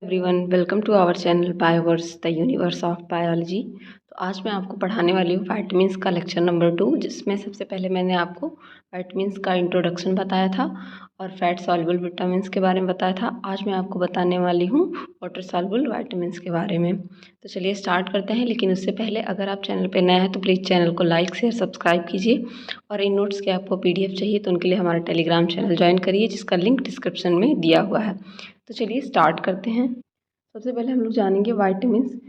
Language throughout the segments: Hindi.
Everyone welcome to our channel Bioverse the universe of biology. तो आज मैं आपको पढ़ाने वाली हूँ वाइटमिन्स का लेक्चर नंबर 2, जिसमें सबसे पहले मैंने आपको वाइटमिन्स का इंट्रोडक्शन बताया था और फैट सॉल्युबल विटामिन्स के बारे में बताया था। आज मैं आपको बताने वाली हूँ वाटर सॉल्युबल वाइटमिन्स के बारे में। तो चलिए स्टार्ट करते हैं, लेकिन उससे पहले अगर आप चैनल पर नए हैं तो प्लीज़ चैनल को लाइक शेयर सब्सक्राइब कीजिए। और इन नोट्स के आपको PDF चाहिए तो उनके लिए हमारा टेलीग्राम चैनल ज्वाइन करिए, जिसका लिंक डिस्क्रिप्शन में दिया हुआ है। तो चलिए स्टार्ट करते हैं। सबसे पहले हम लोग जानेंगे वाइटमिन्स।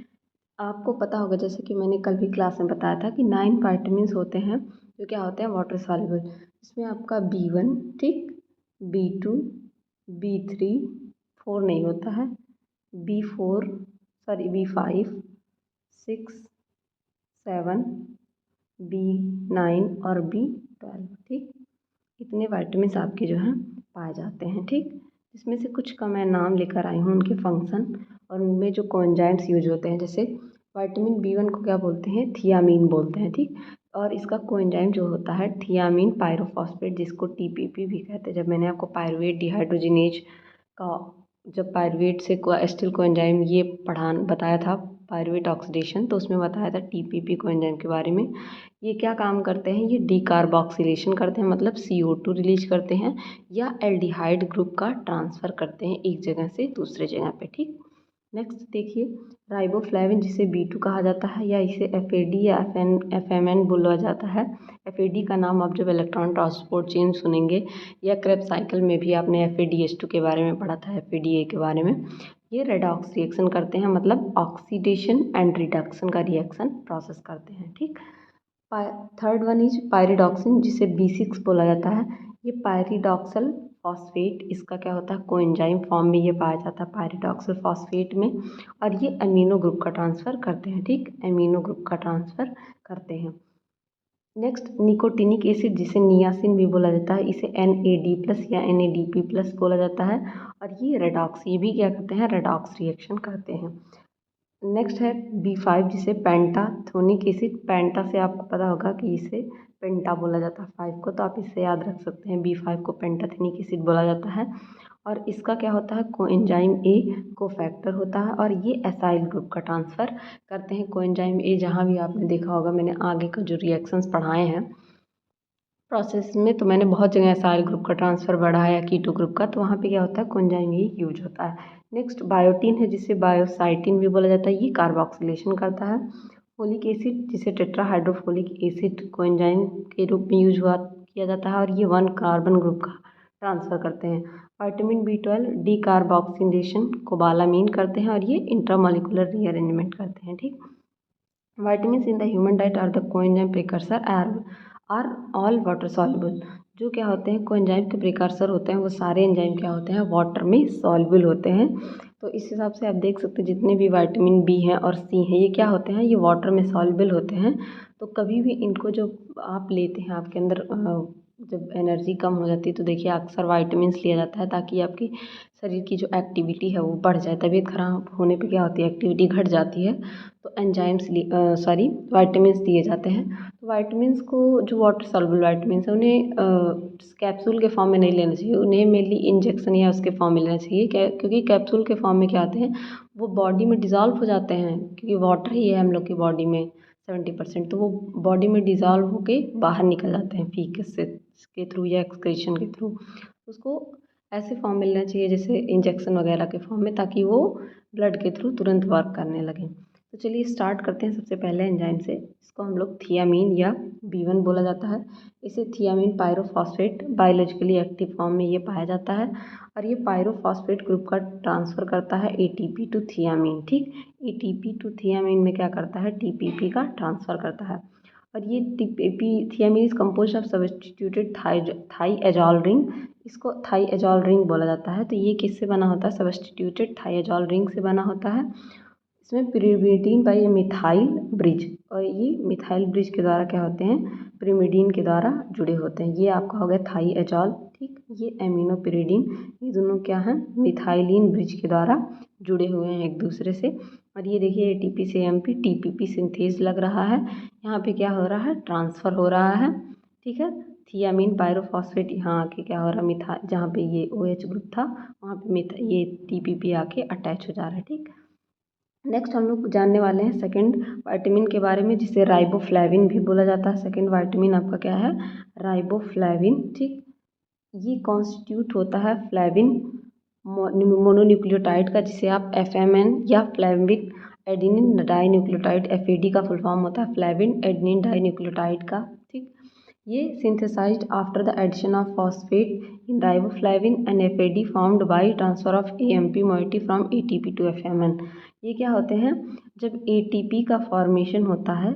आपको पता होगा, जैसे कि मैंने कल भी क्लास में बताया था कि 9 वाइटमिन्स होते हैं जो क्या होते हैं वाटर सॉल्युबल। इसमें आपका B1 ठीक, B2, B3, 4 नहीं होता है, B5, 6, 7, B9 और B12 ठीक। इतने वाइटमिन्स आपके जो हैं पाए जाते हैं ठीक। इसमें से कुछ का मैं नाम लेकर आई हूँ, उनके फंक्शन और उनमें जो कोएंजाइम्स यूज होते हैं। जैसे वाइटामिन B1 को क्या बोलते हैं, थियामीन बोलते हैं ठीक। और इसका कोएंजाइम जो होता है थियामीन पायरोफॉस्फेट, जिसको TPP भी कहते हैं। जब मैंने आपको पायरुवेट डिहाइड्रोजिनेज का, जब पायरुवेट से एसिटिल कोएंजाइम ये बताया था, पायरुवेट ऑक्सीडेशन, तो उसमें बताया था TPP कोएंजाइम के बारे में। ये क्या काम करते हैं, ये डीकार्बोक्सिलेशन करते हैं, मतलब CO2 रिलीज करते हैं, या एल्डिहाइड ग्रुप का ट्रांसफ़र करते हैं एक जगह से दूसरे जगह पे ठीक। नेक्स्ट देखिए, राइबोफ्लेविन जिसे B2 कहा जाता है, या इसे FAD या FMN बोला जाता है। FAD का नाम आप जब इलेक्ट्रॉन ट्रांसपोर्ट चेन सुनेंगे, या क्रेब्स साइकिल में भी आपने FADH2 के बारे में पढ़ा था, FADA के बारे में। ये रेडॉक्स रिएक्शन करते हैं, मतलब ऑक्सीडेशन एंड रिडक्शन का रिएक्शन प्रोसेस करते हैं ठीक। थर्ड वन इज पायरिडॉक्सिन, जिसे B6 बोला जाता है। ये पायरिडॉक्सल फॉस्फेट, इसका क्या होता है, कोएंजाइम फॉर्म में ये पाया जाता है पायरिडॉक्सल फॉस्फेट में, और ये अमीनो ग्रुप का ट्रांसफ़र करते हैं ठीक, अमीनो ग्रुप का ट्रांसफ़र करते हैं। नेक्स्ट निकोटिनिक एसिड, जिसे नियासिन भी बोला जाता है, इसे NAD+ या NADP+ बोला जाता है। और ये रेडॉक्स, ये भी क्या करते हैं, रेडॉक्स रिएक्शन करते हैं। नेक्स्ट है B5, जिसे पेंटाथोनिक एसिड, पेंटा से आपको पता होगा कि इसे पेंटा बोला जाता है 5 को, तो आप इससे याद रख सकते हैं B5 को पेंटाथोनिक एसिड बोला जाता है। और इसका क्या होता है, कोएंजाइम A कोफैक्टर होता है, और ये एसाइल ग्रुप का ट्रांसफ़र करते हैं। कोएंजाइम A जहाँ भी आपने देखा होगा, मैंने आगे का जो रिएक्शंस पढ़ाए हैं प्रोसेस में, तो मैंने बहुत जगह एसाइल ग्रुप का ट्रांसफ़र बढ़ाया कीटो ग्रुप का, तो वहाँ पे क्या होता है, कोएंजाइम ही यूज होता है। नेक्स्ट बायोटीन है, जिसे बायोसाइटिन भी बोला जाता है, ये कार्बोक्सिलेशन करता है। फोलिक एसिड, जिसे टेट्राहाइड्रोफोलिक एसिड कोएंजाइम के रूप में यूज किया जाता है, और ये 1 कार्बन ग्रुप का ट्रांसफ़र करते हैं। विटामिन B12 डीकार्बोक्सिलेशन कोबालामीन करते हैं, और ये इंट्रामोलिकुलर रीअरेंजमेंट करते हैं ठीक। Vitamins in the human diet are the coenzyme precursor are all water soluble। जो क्या होते हैं, कोएंजाइम के प्रिकर्सर होते हैं, वो सारे एंजाइम क्या होते हैं, वाटर में सॉल्युबल होते हैं। तो इस हिसाब से आप देख सकते हैं जितने भी विटामिन B हैं और C हैं, ये क्या होते हैं, ये वाटर में सॉल्युबल होते हैं। तो कभी भी इनको जो आप लेते हैं आपके अंदर, जब एनर्जी कम हो जाती है तो देखिए अक्सर वाइटमिन्स लिया जाता है, ताकि आपकी शरीर की जो एक्टिविटी है वो बढ़ जाए। तबीयत खराब होने पे क्या होती है, एक्टिविटी घट जाती है, तो एंजाइम्स वाइटमिन्स दिए जाते हैं। तो वाइटमिन्स को, जो वाटर सॉल्युबल वाइटमिन्स हैं, उन्हें कैप्सूल के फॉर्म में नहीं लेना चाहिए, उन्हें मेनली इंजेक्शन या उसके फॉर्म में लेना चाहिए। क्योंकि कैप्सूल के फॉर्म में क्या आते हैं, वो बॉडी में डिज़ोल्व हो जाते हैं, क्योंकि वाटर ही है हम लोग की बॉडी में 70%, तो वो बॉडी में डिज़ोल्व होके बाहर निकल जाते हैं फीकस से के थ्रू या एक्सक्रीशन के थ्रू। उसको ऐसे फॉर्म में लेना चाहिए जैसे इंजेक्शन वगैरह के फॉर्म में, ताकि वो ब्लड के थ्रू तुरंत वर्क करने लगे। तो चलिए स्टार्ट करते हैं सबसे पहले एंजाइम से। इसको हम लोग थियामीन या B1 बोला जाता है। इसे thiamine pyrophosphate biologically active form में ये पाया जाता है, और ये पायरोफॉस्फेट ग्रुप का ट्रांसफ़र करता है ATP टू थियामीन ठीक। ATP टू थियामीन में क्या करता है, TPP का ट्रांसफ़र करता है। और ये TPP thiamine is compose of substituted thiazole ring, इसको थाईएजॉल रिंग बोला जाता है। तो ये किससे बना होता है, सब्स्टिट्यूटेड थाईएजॉल रिंग से बना होता है। इसमें पिरिमिडीन बाई मिथाइल ब्रिज, और ये मिथाइल ब्रिज के द्वारा क्या होते हैं, पिरिमिडीन के द्वारा जुड़े होते हैं। ये आपका हो गया थाईएजॉल ठीक, ये एमिनोपिरिडीन, ये दोनों क्या हैं, मिथाइलिन ब्रिज के द्वारा जुड़े हुए हैं एक दूसरे से। और ये देखिए ATP से MP TPP सिंथेज लग रहा है, यहाँ पे क्या हो रहा है, ट्रांसफ़र हो रहा है ठीक है। थियामीन पायरोफॉस्फेट यहाँ आके क्या हो रहा है, मिथा जहाँ पे ये OH ग्रुप था वहाँ पे ये TPP आके अटैच हो जा रहा है। ठीक, नेक्स्ट हम लोग जानने वाले हैं सेकंड विटामिन के बारे में, जिसे राइबोफ्लेविन भी बोला जाता है। सेकंड विटामिन आपका क्या है, राइबोफ्लेविन। ठीक, ये कॉन्स्टिट्यूट होता है फ्लेविन मोनोन्यूक्लियोटाइड का, जिसे आप FMN या flavin adenine dinucleotide FAD का फुल फॉर्म होता है, फ्लेविन एडेनिन डाई न्यूक्लियोटाइड का। ठीक, ये synthesized after the addition of phosphate in riboflavin and FAD formed by transfer of AMP moiety from ATP to FMN। ये क्या होते हैं, जब ATP का फॉर्मेशन होता है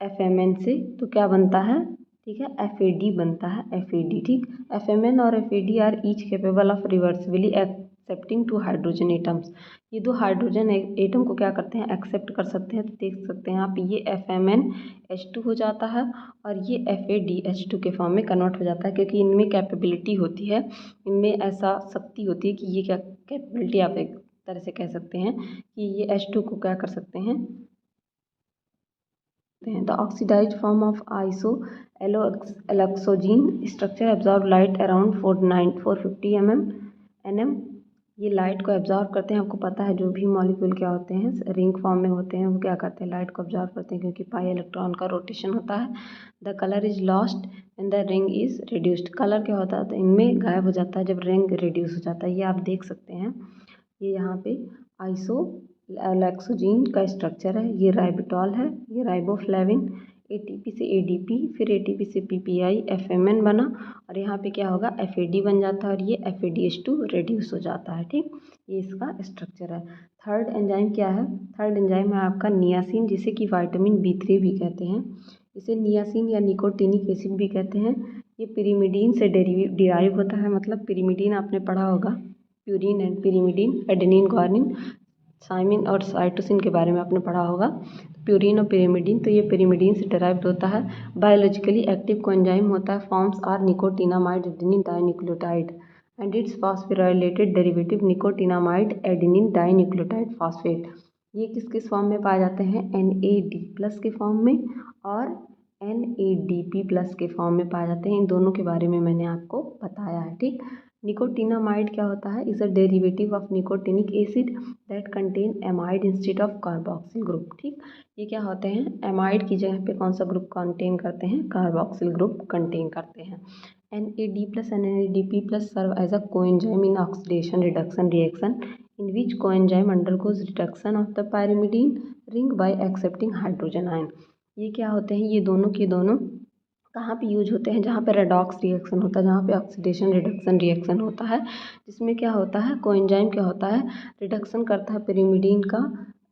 FMN से तो क्या बनता है, ठीक है, FAD बनता है, FAD। ठीक, FMN और FAD are each capable of reversibly accepting two hydrogen atoms. ये दो हाइड्रोजन एटम को क्या करते हैं, एक्सेप्ट कर सकते हैं। तो देख सकते हैं आप, ये FMNH2 हो जाता है और ये FADH2 के फॉर्म में कन्वर्ट हो जाता है, क्योंकि इनमें कैपेबिलिटी होती है, इनमें ऐसा शक्ति होती है कि ये क्या कैपेबिलिटी, आप एक तरह से कह सकते हैं कि ये H2 को क्या कर सकते हैं, the oxidised form of iso alloxazine structure absorb light around 450 nm। ये लाइट को एब्जॉर्ब करते हैं। आपको पता है जो भी मॉलिक्यूल क्या होते हैं, रिंग फॉर्म में होते हैं, वो क्या करते हैं, लाइट को एब्जॉर्ब करते हैं, क्योंकि पाई इलेक्ट्रॉन का रोटेशन होता है। The colour is lost and the ring is reduced. Colour क्या होता है, तो इनमें गायब हो जाता है जब रिंग रिड्यूस हो जाता है। ये आप देख सकते हैं, ये यहाँ पे आइसो लैक्सोजीन का स्ट्रक्चर है, ये राइबोटॉल है, ये राइबोफ्लेविन, ATP से ADP, फिर ATP से PPI FMN बना, और यहाँ पे क्या होगा, FAD बन जाता है और ये FADH2 रिड्यूस हो जाता है। ठीक, ये इसका स्ट्रक्चर है। थर्ड एंजाइम क्या है, थर्ड एंजाइम है आपका नियासिन, जिसे कि विटामिन B3 भी कहते हैं। इसे नियासिन या निकोटीनिक एसिड भी कहते हैं। ये पिरिमिडीन से डिराइव होता है, मतलब पिरिमिडीन आपने पढ़ा होगा, purine and pyrimidine, adenine guanine thymine और साइटोसिन के बारे में आपने पढ़ा होगा। प्यूरिन और पिरिमिडीन, तो ये पिरिमिडीन से डिराइव्ड होता है। बायोलॉजिकली एक्टिव कोएंजाइम होता है, forms are nicotinamide adenine dinucleotide and its phosphorylated derivative nicotinamide adenine dinucleotide phosphate. ये किस किस फॉर्म में पाए जाते हैं, NAD+ के फॉर्म में और NADP+ के फॉर्म में पाए जाते हैं। इन दोनों के बारे में मैंने आपको बताया है। ठीक, निकोटिनामाइड क्या होता है, is a derivative of nicotinic acid that contain amide instead of carboxyl group. ठीक, ये क्या होते हैं, एमाइड की जगह पे कौन सा ग्रुप कंटेन करते हैं, कार्बोक्सिल ग्रुप कंटेन करते हैं। NAD+ and NADP+ serve as a coenzyme in oxidation reduction reaction in which coenzyme undergoes reduction of the pyrimidine ring by accepting hydrogen ion। ये क्या होते हैं, ये दोनों के दोनों कहाँ पे यूज होते हैं, जहाँ पे रेडॉक्स रिएक्शन होता है, जहाँ पे ऑक्सीडेशन रिडक्शन रिएक्शन होता है, जिसमें क्या होता है, कोएंजाइम क्या होता है, रिडक्शन करता है पिरिमिडीन का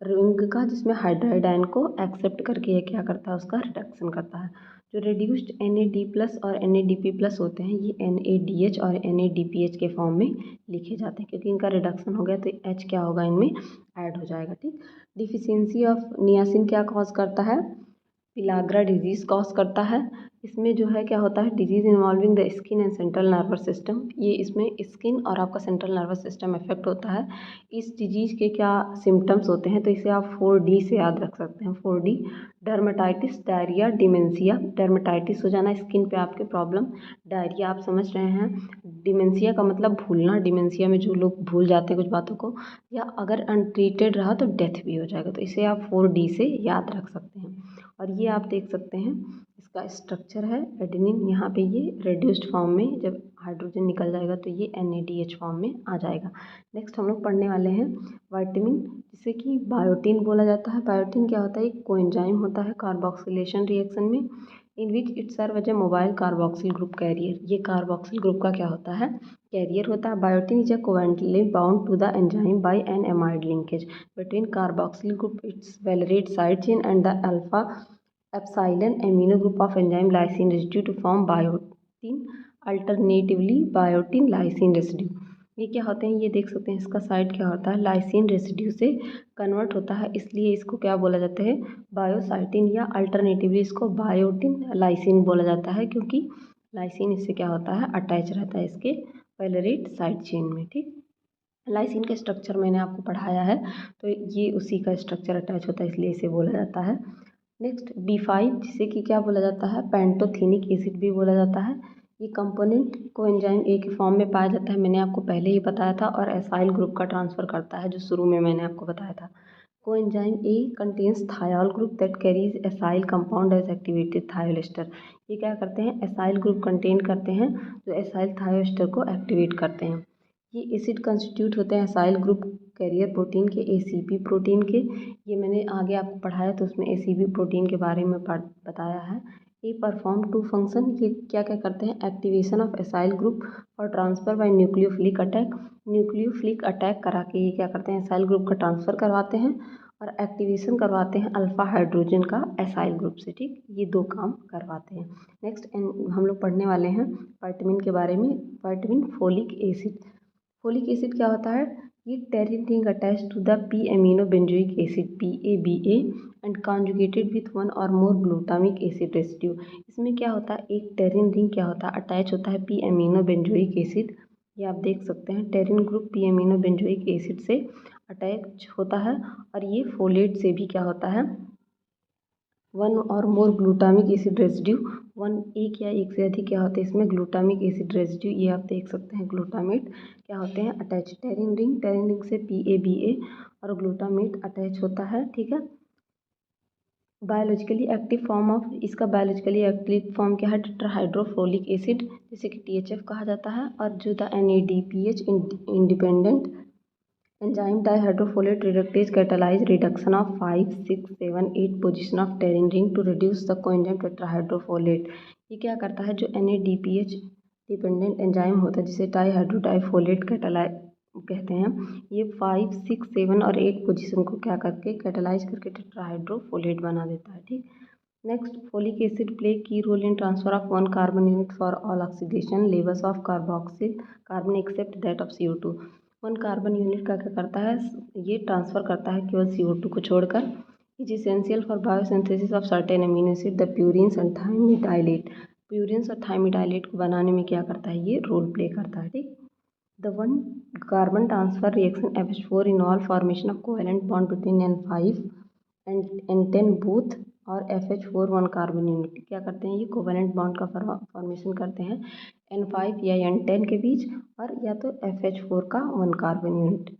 रिंग का, जिसमें हाइड्राइड आयन को एक्सेप्ट करके ये क्या करता है, उसका रिडक्शन करता है। जो रिड्यूस्ड NAD+ और NADP+ होते हैं, ये NADH और NADPH के फॉर्म में लिखे जाते हैं, क्योंकि इनका रिडक्शन हो गया तो H क्या होगा, इनमें ऐड हो जाएगा। ठीक, डिफिशियंसी ऑफ नियासिन क्या कॉज करता है, पिलाग्रा डिजीज़ कॉज करता है। इसमें जो है क्या होता है, disease involving the skin and central nervous system. ये इसमें स्किन और आपका सेंट्रल नर्वस सिस्टम इफेक्ट होता है। इस डिजीज़ के क्या सिम्टम्स होते हैं, तो इसे आप 4D से याद रख सकते हैं। 4D, dermatitis, diarrhoea, dementia. Dermatitis हो जाना, स्किन पे आपके प्रॉब्लम। डायरिया आप समझ रहे हैं, डिमेंशिया का मतलब भूलना, डिमेंशिया में जो लोग भूल जाते हैं कुछ बातों को, या अगर अनट्रीटेड रहा तो डेथ भी हो जाएगा। तो इसे आप 4D से याद रख सकते हैं। और ये आप देख सकते हैं, इसका स्ट्रक्चर है एडेनिन, यहाँ पे ये रेड्यूस्ड फॉर्म में, जब हाइड्रोजन निकल जाएगा तो ये NADH फॉर्म में आ जाएगा। नेक्स्ट हम लोग पढ़ने वाले हैं विटामिन, जिसे कि बायोटिन बोला जाता है। बायोटिन क्या होता है, एक कोएंजाइम होता है कार्बोक्सिलेशन रिएक्शन में, in which it serve as a mobile carboxyl group carrier. ये कार्बोक्सिल ग्रुप का क्या होता है, कैरियर होता है। Biotin is a covalently bound to the enzyme by an amide linkage between carboxyl group its valerate side chain and the alpha epsilon amino group of enzyme lysine residue to form biotin, alternatively biotin lysine residue. ये क्या होते हैं, ये देख सकते हैं, इसका साइड क्या होता है, लाइसिन रेसिड्यू से कन्वर्ट होता है, इसलिए इसको क्या बोला जाता है, बायोसाइटिन, या अल्टरनेटिवली इसको बायोटिन लाइसिन बोला जाता है, क्योंकि लाइसिन इससे क्या होता है, अटैच रहता है इसके वैलेरेट साइड चेन में। ठीक, लाइसिन का स्ट्रक्चर मैंने आपको पढ़ाया है, तो ये उसी का स्ट्रक्चर अटैच होता है, इसलिए इसे बोला जाता है नेक्स्ट B5 जिसे कि क्या बोला जाता है, पेंटोथेनिक एसिड भी बोला जाता है। ये कंपोनेंट कोएंजाइम ए के फॉर्म में पाया जाता है, मैंने आपको पहले ही बताया था, और एसाइल ग्रुप का ट्रांसफ़र करता है जो शुरू में मैंने आपको बताया था। Coenzyme A contains thiol group that carries acyl compound as activated thiol ester. ये क्या करते हैं, एसाइल ग्रुप कंटेन करते हैं जो एसाइल थायोल एस्टर को एक्टिवेट करते हैं। ये एसिड कंस्टिट्यूट होते हैं एसाइल ग्रुप कैरियर प्रोटीन के, ACP प्रोटीन के। ये मैंने आगे आपको पढ़ाया तो उसमें ACP प्रोटीन के बारे में बताया है। ये परफॉर्म टू फंक्शन, ये क्या क्या करते हैं, एक्टिवेशन ऑफ एसाइल ग्रुप और transfer by nucleophilic attack. Nucleophilic attack करा के ये क्या करते हैं, एसाइल ग्रुप का ट्रांसफ़र करवाते हैं और एक्टिवेशन करवाते हैं अल्फ़ा हाइड्रोजन का एसाइल ग्रुप से। ठीक, ये दो काम करवाते हैं। नेक्स्ट हम लोग पढ़ने वाले हैं विटामिन के बारे में। Vitamin folic acid. Folic acid क्या होता है, ये pterin ring attach to the P amino benzoic acid PABA and conjugated with one और मोर ग्लूटामिक एसिड रेसिड्यू। इसमें क्या होता है, एक टेरिन रिंग क्या होता है, अटैच होता है पी एमिनो बेंजोइक एसिड। ये आप देख सकते हैं, pterin group P amino benzoic acid से अटैच होता है, और ये फोलेट से भी क्या होता है, वन और more glutamic acid residue. One, एक या एक से अधिक क्या होते हैं इसमें, ग्लूटामिक एसिड रेसिड्यू। ये आप देख सकते हैं, ग्लूटामेट क्या होते हैं, अटैच। टेरिन रिंग से PABA और ग्लूटामेट अटैच होता है। ठीक है, बायोलॉजिकली एक्टिव फॉर्म ऑफ इसका बायोलॉजिकली एक्टिव फॉर्म क्या है, टेट्राहाइड्रोफोलिक एसिड जिसे कि THF कहा जाता है। और जो the NADPH independent enzyme dihydrofolate reductase catalyse reduction of 5, 6, 7, 8 position of pterin ring to reduce the coenzyme tetrahydrofolate. ये क्या करता है, जो NADPH डिपेंडेंट एंजाइम होता है जिसे डाइहाइड्रोडाइफोलेट कैटालाइज कहते हैं, ये 5, 6, 7 और 8 पोजीशन को क्या करके कैटालाइज करके टेट्राहाइड्रोफोलेट बना देता है। ठीक, next, folic acid play key role in transfer of one carbon unit for all oxidation levels of carboxyl carbon except that of CO2। One carbon unit का क्या करता है, ये ट्रांसफ़र करता है केवल CO2 को छोड़कर। Is essential for biosynthesis of certain amino acid the purines and thymidylate. Purines और थाइमिडाइलेट को बनाने में क्या करता है, ये रोल प्ले करता है। ठीक, the one carbon transfer reaction FH4 involve formation of covalent bond between N5 and N10 both और FH4 वन कार्बन यूनिट क्या करते हैं, ये कोवेलेंट बॉन्ड का फॉर्मेशन करते हैं N5 या N10 के बीच, और या तो FH4 का वन कार्बन यूनिट।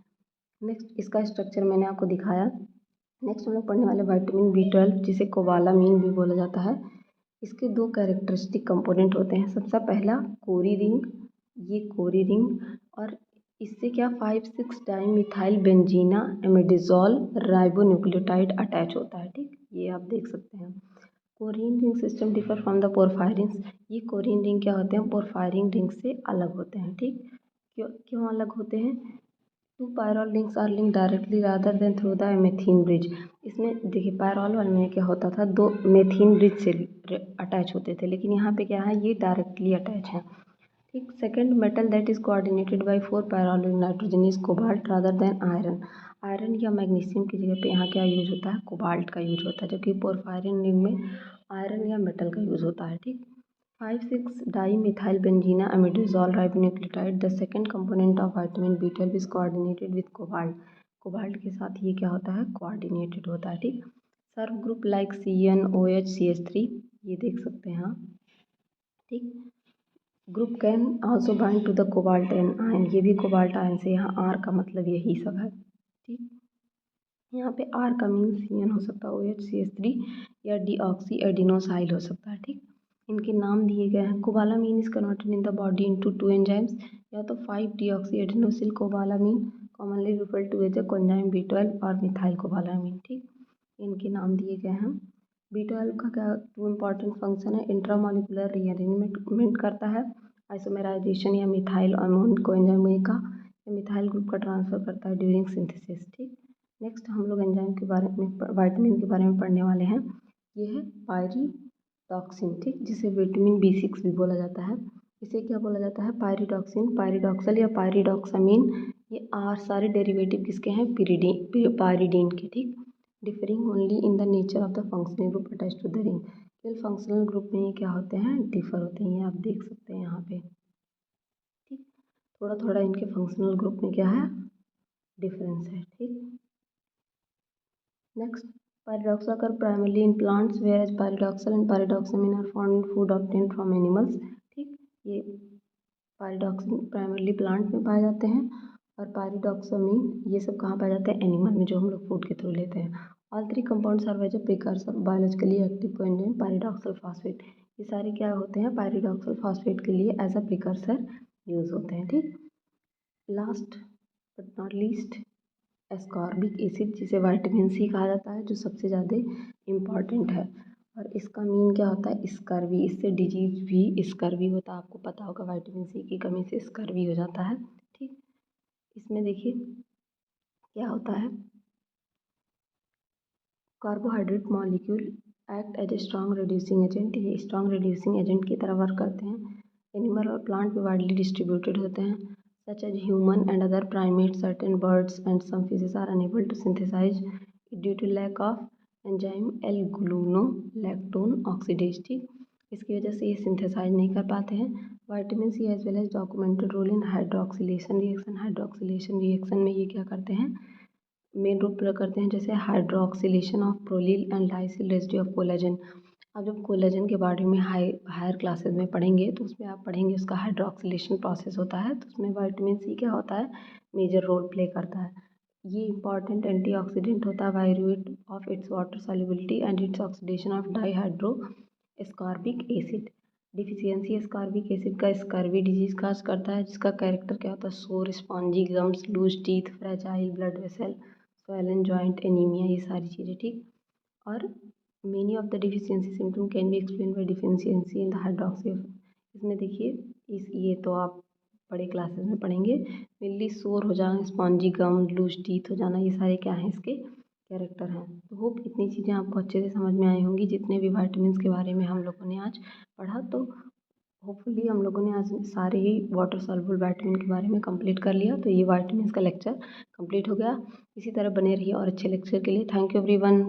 नेक्स्ट, इसका स्ट्रक्चर मैंने आपको दिखाया। नेक्स्ट हम लोग पढ़ने वाले विटामिन B12 जिसे कोबालामीन भी बोला जाता है। इसके दो कैरेक्टरिस्टिक कंपोनेंट होते हैं। सबसे पहला कोरी रिंग, ये कोरी रिंग, और इससे क्या 5,6 dimethyl benzimidazole ribonucleotide attach होता है। ठीक, ये आप देख सकते हैं। Corrin ring system differ from the porphyrins. ये कोरिन रिंग क्या होते हैं, पोरफायरिन रिंग से अलग होते हैं। ठीक, क्यों क्यों अलग होते हैं, two pyrrole links are link directly rather than through the methine bridge. इसमें देखिए, पायरॉल वाले में क्या होता था, दो मेथिन ब्रिज से अटैच होते थे, लेकिन यहाँ पे क्या है, ये डायरेक्टली अटैच है। ठीक, second, metal that is coordinated by 4 pyrrole nitrogen is cobalt rather than iron. Iron या मैग्नीशियम की जगह पे यहाँ क्या यूज होता है, कोबाल्ट का यूज होता है, जबकि पोरफायरिन रिंग में आयरन या मेटल का यूज होता है। ठीक, 5,6 dimethyl benzimidazole ribonucleotide the second component of vitamin B12 is coordinated with cobalt. Cobalt के साथ ये क्या होता है, कोऑर्डिनेटेड होता है। ठीक, सर्व ग्रुप लाइक CnOH CH3, ये देख सकते हैं आप। ठीक, group can also bind to the cobalt and ion, ये भी कोबाल्ट आयन से, यहाँ R का मतलब यही सब है। ठीक, यहाँ पे R का मीन CN हो सकता है, OH CH3 या डीऑक्सी एडिनोसाइल हो सकता है। ठीक, इनके नाम दिए गए हैं। Cobalamin is converted in the body into 2 enzymes, या तो 5 deoxy adenosyl cobalamin commonly referred to as coenzyme B12 और मिथाइल कोबालामीन। ठीक, इनके नाम दिए गए हैं। B12 का क्या 2 इंपॉर्टेंट फंक्शन है, इंट्रामोलिकुलर रीअरेंजमेंट करता है, आइसोमेराइजेशन या मिथाइल अमोन कोएंजाइम ए का मिथाइल ग्रुप का ट्रांसफर करता है ड्यूरिंग सिंथेसिस। ठीक, नेक्स्ट हम लोग एंजाइम के बारे में विटामिन के बारे में पढ़ने वाले हैं। ये है पायरिडॉक्सिन। ठीक, जिसे विटामिन B6 भी बोला जाता है। इसे क्या बोला जाता है, पायरिडॉक्सिन, पायरिडॉक्सल या पायरिडॉक्सामीन। ये सारे डेरिवेटिव किसके हैं, पायरिडीन के। ठीक, differing only in the nature of the functional group attach to the ring. केवल फंक्शनल ग्रुप में ये क्या होते हैं, डिफर होते हैं, ये आप देख सकते हैं यहाँ पे। ठीक, थोड़ा थोड़ा इनके फंक्शनल ग्रुप में क्या है, डिफरेंस है। ठीक, next, Pyridoxal occur primarily in plants, whereas pyridoxal and pyridoxamine are found in food obtained from animals. ठीक, ये pyridoxal प्राइमरली प्लांट में पाए जाते हैं और pyridoxamine ये सब कहाँ पाए जाते हैं, एनिमल में, जो हम लोग फूड के थ्रू लेते हैं. All three compounds are as a precursor biologically active coenzyme pyridoxal phosphate. ये सारे क्या होते हैं, pyridoxal phosphate के लिए एज अ प्रिकर्सर यूज होते हैं. ठीक, last but not least, ascorbic acid, जिसे विटामिन सी कहा जाता है, जो सबसे ज़्यादा इम्पॉर्टेंट है. और इसका मीन क्या होता है, स्कर्वी. इससे डिजीज भी स्कर्वी होता है. आपको पता होगा विटामिन सी की कमी से स्कर्वी हो जाता है. ठीक, इसमें देखिए क्या होता है, carbohydrate molecule act as a strong reducing agent. ये स्ट्रॉन्ग रिड्यूसिंग एजेंट की तरह वर्क करते हैं. एनिमल और प्लांट में वाइडली डिस्ट्रीब्यूटेड होते हैं. Such as human and other primates, certain birds and some fishes are unable to synthesise due to lack of enzyme L gulonolactone oxidase. ठीक, इसकी वजह से ये सिंथेसाइज नहीं कर पाते हैं. Vitamin C as well as documented role in hydroxylation reaction. Hydroxylation reaction में ये क्या करते हैं, मेन रोल प्ले करते हैं, जैसे hydroxylation of prolyl and lysyl residue of collagen. आप जब कोलेजन के बारे में हायर क्लासेस में पढ़ेंगे तो उसमें आप पढ़ेंगे उसका हाइड्रोक्सिलेशन प्रोसेस होता है. तो उसमें विटामिन सी क्या होता है, मेजर रोल प्ले करता है. ये इंपॉर्टेंट एंटीऑक्सीडेंट होता है by route of its water solubility and its oxidation of dihydro ascorbic acid. Deficiency ascorbic acid का स्कर्वी डिजीज काज करता है, जिसका कैरेक्टर क्या होता है, sore, spongy gums, loose teeth, fragile blood vessel, swollen joint, anaemia, ये सारी चीज़ें. ठीक, और many of the deficiency symptom can be explain by deficiency in the hydroxy. इसमें देखिए ये तो आप बड़े क्लासेस में पढ़ेंगे. मेनली शोर हो जाना, स्पॉन्जी गम, लूज टीथ हो जाना, ये सारे क्या हैं, इसके कैरेक्टर हैं. तो होप इतनी चीज़ें आपको अच्छे से समझ में आई होंगी. जितने भी वाइटामिन के बारे में हम लोगों ने आज पढ़ा, तो होपफुली हम लोगों ने आज सारे ही वाटर सॉल्युबल विटामिन के बारे में कंप्लीट कर लिया. तो ये विटामिन का लेक्चर कंप्लीट हो गया. इसी तरह बने रहिए और अच्छे लेक्चर के लिए. Thank you everyone.